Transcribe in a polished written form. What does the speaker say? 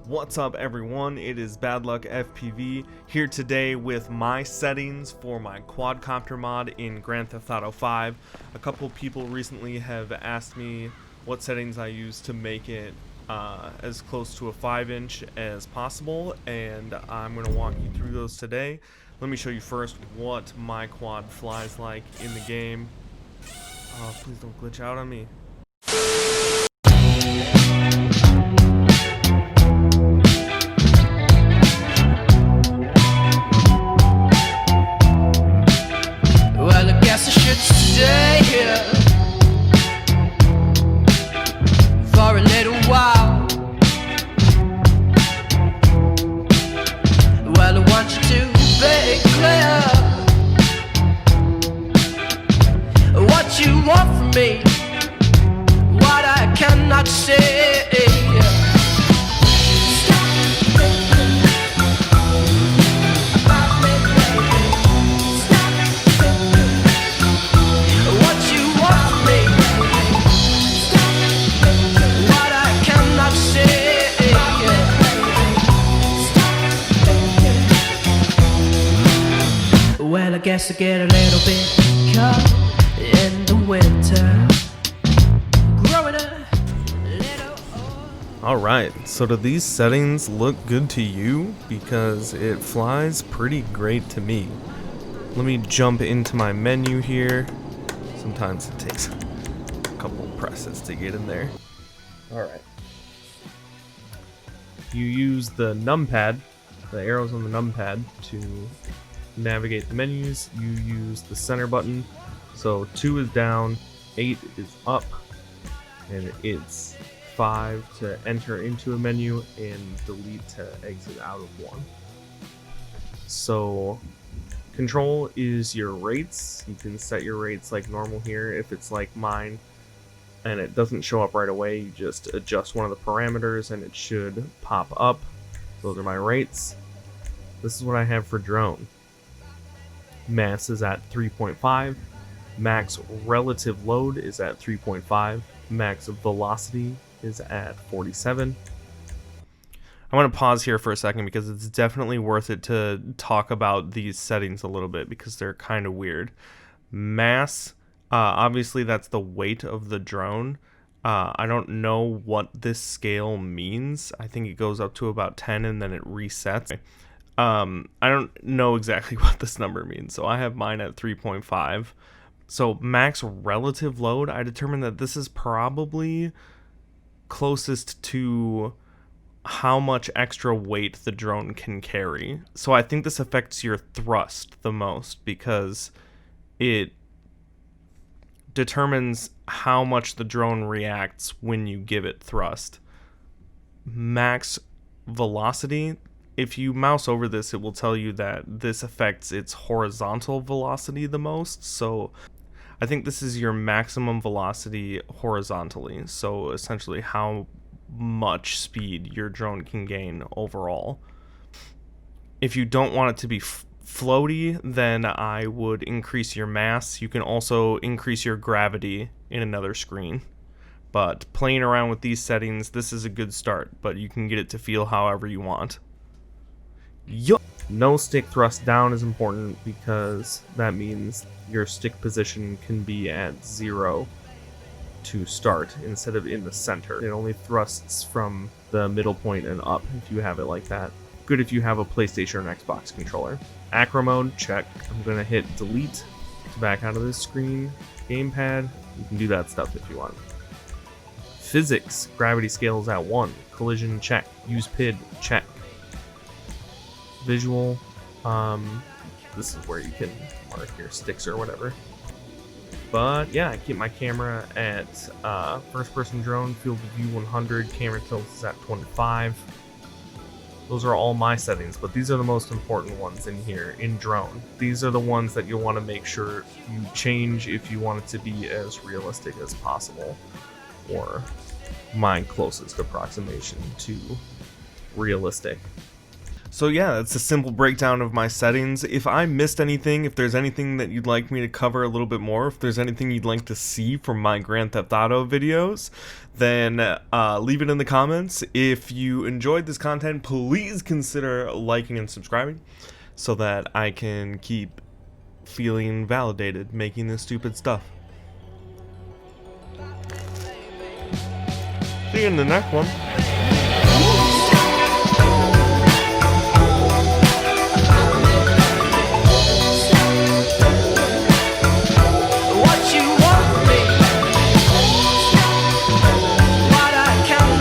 What's up everyone, it is BadLuck FPV here today with my settings for my quadcopter mod in Grand Theft Auto 5. A couple people recently have asked me what settings I use to make it as close to a 5-inch as possible, and I'm going to walk you through those today. Let me show you first what my quad flies like in the game. Please don't glitch out on me. Well, I guess I should stay here for a little while. Well, I want you to be clear what you want from me, what I cannot say. Well, I guess I get a little bit caught in the winter. Growing a little. Alright, so do these settings look good to you? Because it flies pretty great to me. Let me jump into my menu here. Sometimes it takes a couple presses to get in there. Alright. You use the numpad, the arrows on the numpad, to navigate the menus. You use the center button. So 2 is down, 8 is up, and it's 5 to enter into a menu, and delete to exit out of one. So control is your rates. You can set your rates like normal here. If it's like mine and it doesn't show up right away, you just adjust one of the parameters and it should pop up. Those are my rates. This is what I have for drone. Mass is at 3.5, max relative load is at 3.5, max velocity is at 47. I want to pause here for a second because it's definitely worth it to talk about these settings a little bit because they're kind of weird. Mass, obviously that's the weight of the drone. I don't know what this scale means. I think it goes up to about 10 and then it resets. I don't know exactly what this number means, so I have mine at 3.5. So max relative load, I determined that this is probably closest to how much extra weight the drone can carry. So I think this affects your thrust the most because it determines how much the drone reacts when you give it thrust. Max velocity, if you mouse over this, it will tell you that this affects its horizontal velocity the most. So I think this is your maximum velocity horizontally. So essentially how much speed your drone can gain overall. If you don't want it to be floaty, then I would increase your mass. You can also increase your gravity in another screen. But playing around with these settings, this is a good start, but you can get it to feel however you want. No stick thrust down is important because that means your stick position can be at 0 to start instead of in the center. It only thrusts from the middle point and up if you have it like that. Good if you have a PlayStation or an Xbox controller. Acro mode, check. I'm gonna hit delete to back out of this screen. Gamepad, you can do that stuff if you want. Physics, gravity scale is at 1. Collision, check. Use PID, check. Visual, this is where you can mark your sticks or whatever. But yeah, I keep my camera at first person drone, field of view 100, camera tilt is at 25. Those are all my settings, but these are the most important ones in here in drone. These are the ones that you'll want to make sure you change if you want it to be as realistic as possible, or my closest approximation to realistic. So yeah, that's a simple breakdown of my settings. If I missed anything, if there's anything that you'd like me to cover a little bit more, if there's anything you'd like to see from my Grand Theft Auto videos, then leave it in the comments. If you enjoyed this content, please consider liking and subscribing so that I can keep feeling validated making this stupid stuff. See you in the next one.